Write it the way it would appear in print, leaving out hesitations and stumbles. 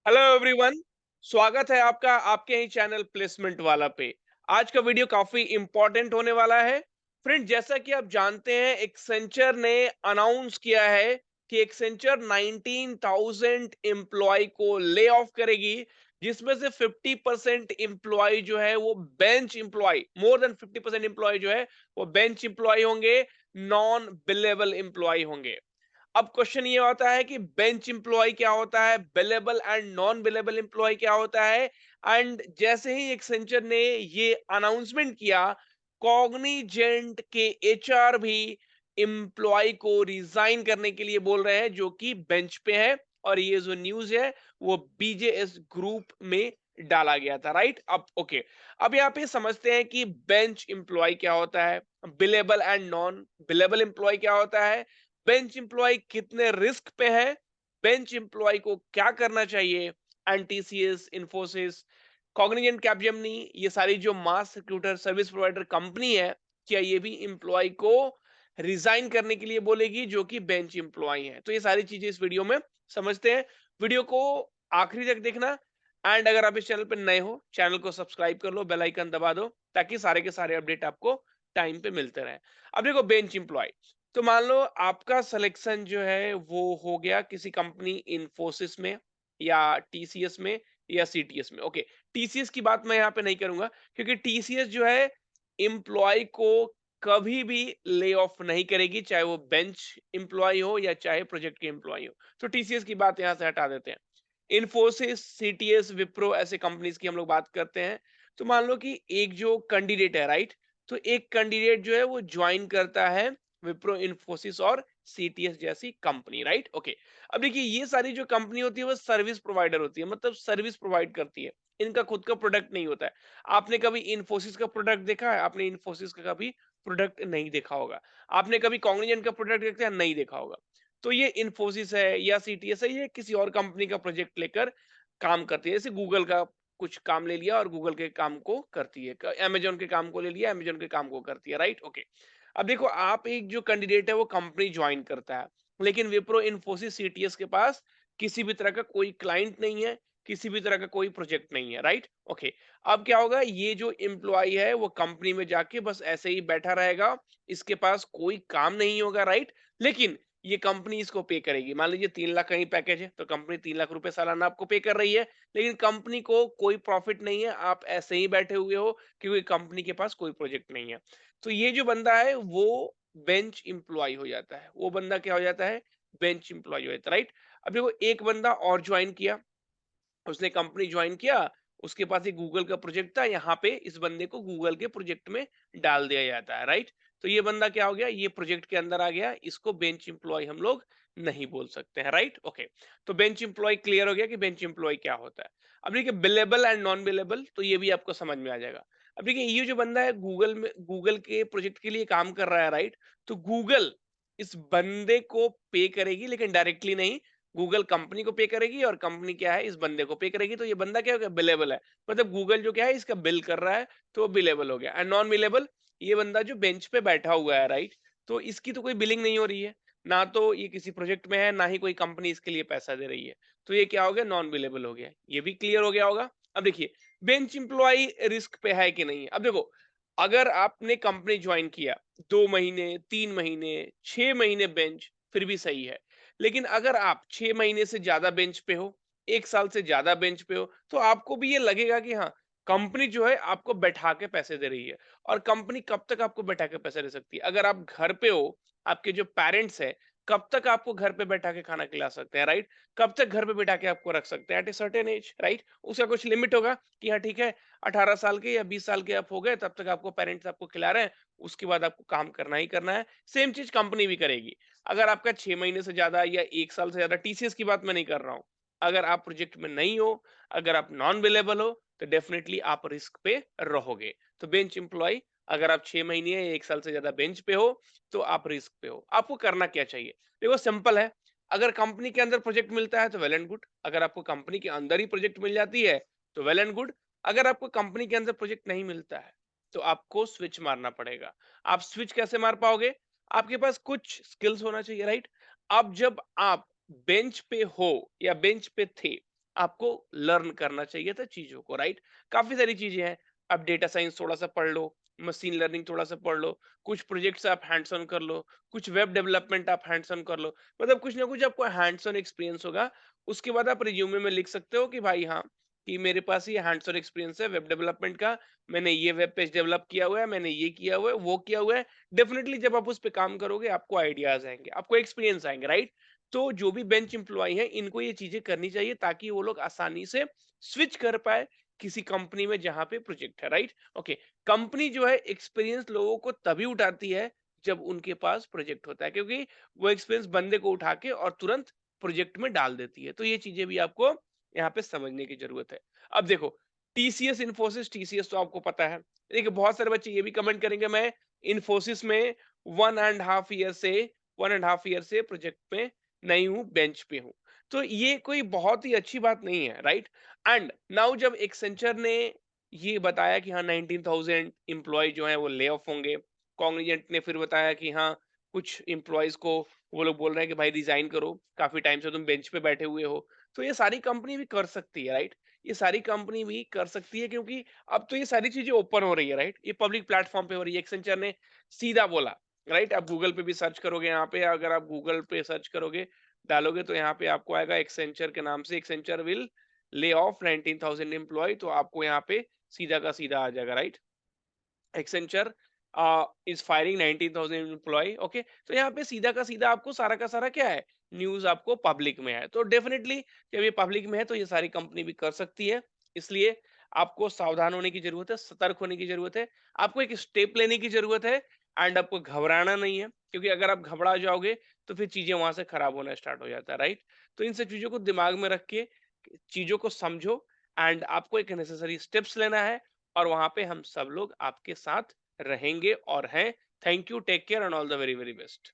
Hello everyone. स्वागत है आपका आपके ही चैनल प्लेसमेंट वाला पे। आज का वीडियो काफी इंपॉर्टेंट होने वाला है। फ्रेंड, जैसा कि आप जानते हैं, एक्सेंचर ने अनाउंस किया है कि एक्सेंचर 19,000 एम्प्लॉय को ले ऑफ करेगी, जिसमें से 50% एम्प्लॉय जो है वो bench employee, more than 50% employee जो है वो बेंच एम्प्लॉय होंगे, नॉन बिलेबल एम्प्लॉय होंगे। अब क्वेश्चन ये होता है कि बेंच एम्प्लॉय क्या होता है, billable and non billable employee क्या होता है। एंड जैसे ही एक्सेंचर ने ये अनाउंसमेंट किया, कॉग्निजेंट के एचआर भी एम्प्लॉय को रिजाइन करने के लिए बोल रहे हैं, जो कि बेंच पे है। और ये जो न्यूज है वो बीजेएस ग्रुप में डाला गया था, राइट। अब ओके, अब यहाँ पे समझते हैं कि बेंच एम्प्लॉय क्या होता है, billable and non billable employee क्या होता है, बेंच एम्प्लॉय कितने रिस्क पे है, बेंच एम्प्लॉय को क्या करना चाहिए, and TCS, Infosys, Cognizant, Capgemini, ये सारी जो mass recruiter service provider company है, क्या ये भी एम्प्लॉय को रिजाइन करने के लिए बोलेगी जो कि बेंच एम्प्लॉय है। तो ये सारी चीजें इस वीडियो में समझते हैं। वीडियो को आखिरी तक देखना। एंड अगर आप इस चैनल पर नए हो, चैनल को सब्सक्राइब कर लो, बेल आइकन दबा दो, ताकि सारे के सारे अपडेट आपको टाइम पे मिलते रहे। अब देखो, बेंच एम्प्लॉय, तो मान लो आपका सिलेक्शन जो है वो हो गया किसी कंपनी, इन्फोसिस में या टीसीएस में या सीटीएस में। ओके, टीसीएस की बात मैं यहाँ पे नहीं करूंगा, क्योंकि टीसीएस जो है एम्प्लॉय को कभी भी ले ऑफ नहीं करेगी, चाहे वो बेंच एम्प्लॉय हो या चाहे प्रोजेक्ट के एम्प्लॉय हो। तो टीसीएस की बात यहाँ से हटा देते हैं। इन्फोसिस, सीटीएस, विप्रो, ऐसे कंपनीज की हम लोग बात करते हैं। तो मान लो कि एक जो कैंडिडेट है, राइट, तो एक कैंडिडेट जो है वो ज्वाइन करता है विप्रो, इन्फोसिस और सीटीएस जैसी कंपनी, राइट। ओके, अब देखिए, ये सारी जो कंपनी होती है वो सर्विस प्रोवाइडर होती है, मतलब सर्विस प्रोवाइड करती है। इनका खुद का प्रोडक्ट नहीं होता है। आपने कभी इन्फोसिस का प्रोडक्ट देखा है? आपने इन्फोसिस का कभी प्रोडक्ट नहीं देखा होगा। आपने कभी कॉग्निजेंट का प्रोडक्ट देखा है? नहीं देखा होगा। तो ये इन्फोसिस है या सीटीएस है, ये किसी और कंपनी का प्रोजेक्ट लेकर काम करती है। जैसे गूगल का कुछ काम ले लिया और गूगल के काम को करती है, अमेजोन के काम को ले लिया, अमेजोन के काम को करती है, राइट। ओके, अब देखो, आप एक जो कैंडिडेट है वो कंपनी ज्वाइन करता है, लेकिन विप्रो, इन्फोसिस, सीटीएस के पास किसी भी तरह का कोई क्लाइंट नहीं है, किसी भी तरह का कोई प्रोजेक्ट नहीं है, राइट। ओके, अब क्या होगा, ये जो एम्प्लॉय है वो कंपनी में जाके बस ऐसे ही बैठा रहेगा, इसके पास कोई काम नहीं होगा, राइट। लेकिन ये कंपनी इसको पे करेगी। मान लीजिए 3 लाख का ही पैकेज है, तो कंपनी 3 लाख रुपए सालाना आपको पे कर रही है, लेकिन कंपनी को कोई प्रॉफिट नहीं है, आप ऐसे ही बैठे हुए हो, क्योंकि कंपनी के पास कोई प्रोजेक्ट नहीं है। तो ये जो बंदा है वो बेंच एम्प्लॉय हो जाता है, वो बंदा क्या हो जाता है, बेंच एम्प्लॉय हो जाता है, राइट। अब देखो, एक बंदा और ज्वाइन किया, उसने कंपनी ज्वाइन किया, उसके पास एक गूगल का प्रोजेक्ट था, यहाँ पे इस बंदे को गूगल के प्रोजेक्ट में डाल दिया जाता है, राइट। तो ये बंदा क्या हो गया, ये प्रोजेक्ट के अंदर आ गया, इसको बेंच एम्प्लॉय हम लोग नहीं बोल सकते हैं, राइट। ओके, तो बेंच एम्प्लॉय क्लियर हो गया कि बेंच एम्प्लॉय क्या होता है। अब देखिए, बिलेबल एंड नॉन बिलेबल, तो ये भी आपको समझ में आ जाएगा। अब देखिए, ये जो बंदा है गूगल में, गूगल के प्रोजेक्ट के लिए काम कर रहा है, राइट। तो गूगल इस बंदे को पे करेगी, लेकिन डायरेक्टली नहीं, गूगल कंपनी को पे करेगी और कंपनी क्या है, इस बंदे को पे करेगी। तो ये बंदा क्या हो गया, बिलेबल है, मतलब गूगल जो क्या है इसका बिल कर रहा है, तो बिलेबल हो गया। एंड नॉन बिलेबल, ये बंदा जो बेंच पे बैठा हुआ है, राइट, तो इसकी तो कोई बिलिंग नहीं हो रही है, ना तो ये किसी प्रोजेक्ट में है, ना ही कोई कंपनी इसके लिए पैसा दे रही है। तो ये क्या हो गया, नॉन बिलेबल हो गया। ये भी क्लियर हो गया होगा। अब देखिए, बेंच एम्प्लॉय रिस्क पे है कि नहीं। अब देखो, अगर आपने कंपनी ज्वाइन किया 2 महीने, 3 महीने, 6 महीने बेंच, फिर भी सही है। लेकिन अगर आप 6 महीने से ज़्यादा बेंच पे हो, 1 साल से ज़्यादा बेंच पे हो, तो आपको भी ये लगेगा कि हाँ, कंपनी जो है आपको बैठा के पैसे दे रही है। और कंपनी कब तक आपको बैठा के पैसे दे सकती है? अगर आप घर पे हो, आपके जो पेरेंट्स हैं, कब तक आपको घर पे बैठा के खाना खिला सकते हैं, राइट? कब तक घर पे बिठा के आपको रख सकते हैं at a certain age, right? उसका कुछ लिमिट होगा कि हाँ, ठीक है, 18 साल के या 20 साल के आप हो गए, तब तक आपको पेरेंट्स आपको खिला रहे हैं, उसके बाद आपको काम करना ही करना है। सेम चीज़ कंपनी भी करेगी। अगर आपका 6 महीने से ज़्यादा या 1 साल से ज़्यादा, टीसीएस की बात मैं नहीं कर रहा हूँ। अगर आप प्रोजेक्ट में नहीं हो, अगर आप नॉन बिलेबल हो, तो डेफिनिटली आप रिस्क पे रहोगे। तो बेंच एम्प्लॉयी, अगर आप 6 महीने या 1 साल से ज़्यादा बेंच पे हो, तो आप रिस्क पे हो। आपको करना क्या चाहिए? देखो, सिंपल है। अगर कंपनी के अंदर प्रोजेक्ट मिलता है तो वेल एंड गुड। अगर आपको कंपनी के अंदर ही प्रोजेक्ट मिल जाती है, तो वेल एंड गुड। अगर आपको कंपनी के अंदर प्रोजेक्ट नहीं मिलता है, तो आपको स्विच मारना पड़ेगा। आप स्विच कैसे मार पाओगे? आपके पास कुछ स्किल्स होना चाहिए, राइट। अब जब आप बेंच पे हो या बेंच पे थे, आपको लर्न करना चाहिए था चीज़ों को, राइट? काफ़ी सारी चीज़ें हैं। आप डेटा साइंस थोड़ा-सा पढ़ लो, मशीन लर्निंग थोड़ा-सा पढ़ लो, कुछ प्रोजेक्ट्स आप हैंड्स ऑन कर लो, कुछ वेब डेवलपमेंट आप हैंड्स ऑन कर लो। मतलब कुछ ना कुछ आपको हैंड्स ऑन एक्सपीरियंस होगा। उसके बाद आप रिज्यूमे में लिख सकते हो कि भाई हाँ, कि मेरे पास ये हैंड्स ऑन एक्सपीरियंस है वेब डेवलपमेंट का, मैंने ये वेब पेज डेवलप किया हुआ है, मैंने ये किया हुआ है, वो किया हुआ है। डेफिनिटली जब आप उस पे काम करोगे, आपको आइडियाज़ आएँगे, आपको एक्सपीरियंस आएँगे, राइट? तो जो भी बेंच एम्प्लॉयी हैं, इनको ये चीज़ें करनी चाहिए ताकि वो लोग आसानी से स्विच कर पाए किसी कंपनी में जहाँ पे प्रोजेक्ट है, राइट? ओके, कंपनी जो है एक्सपीरियंस लोगों को तभी उठाती है जब उनके पास प्रोजेक्ट होता है, क्योंकि वो एक्सपीरियंस बंदे को उठा के और तुरंत प्रोजेक्ट में डाल देती है। तो ये चीज़ें भी आपको यहाँ पे समझने की ज़रूरत है। अब देखो, टीसीएस, इन्फोसिस, टीसीएस तो आपको पता है। देखिए, बहुत सारे बच्चे ये भी कमेंट करेंगे मैं इन्फोसिस में 1 एंड हाफ ईयर से 1 एंड हाफ ईयर से प्रोजेक्ट में नहीं हूँ, बेंच पे हूँ। तो ये कोई बहुत ही अच्छी बात नहीं है, राइट? एंड नाउ जब एक्सेंचर ने ये बताया कि हाँ 19,000 एम्प्लॉयी जो हैं वो ले ऑफ होंगे, कॉग्निजेंट ने फिर बताया कि हाँ कुछ एम्प्लॉइज़ को वो लोग बोल रहे हैं कि भाई रिज़ाइन करो, काफ़ी टाइम से तुम बेंच पे बैठे हुए हो। तो ये सारी कंपनी भी कर सकती है, राइट? ये सारी कंपनी भी कर सकती है क्योंकि अब तो ये सारी चीज़ें ओपन हो रही है, राइट? ये पब्लिक प्लेटफ़ॉर्म पे हो रही है। एक्सेंचर ने सीधा बोला, राइट? आप गूगल पे भी सर्च करोगे, यहाँ पे अगर आप गूगल पे सर्च करोगे, डालोगे तो यहाँ पे आपको आएगा एक्सेंचर के नाम से, Accenture will lay off 19,000 employee, तो आपको यहाँ पे सीधा का सीधा आ जाएगा, right? Accenture is firing 19,000 employee, okay. तो यहाँ पे सीधा का सीधा आपको सारा का सारा क्या है, न्यूज आपको पब्लिक में है। तो डेफिनेटली जब ये पब्लिक में है तो ये सारी कंपनी भी कर सकती है। इसलिए आपको सावधान होने की जरूरत है, सतर्क होने की जरूरत है, आपको एक स्टेप लेने की जरूरत है। एंड आपको घबराना नहीं है, क्योंकि अगर आप घबरा जाओगे तो फिर चीजें वहां से खराब होना स्टार्ट हो जाता है, राइट? तो इन सब चीजों को दिमाग में रख के चीजों को समझो, एंड आपको एक नेसेसरी स्टेप्स लेना है, और वहां पे हम सब लोग आपके साथ रहेंगे और हैं। Thank you, take care and all the very very best.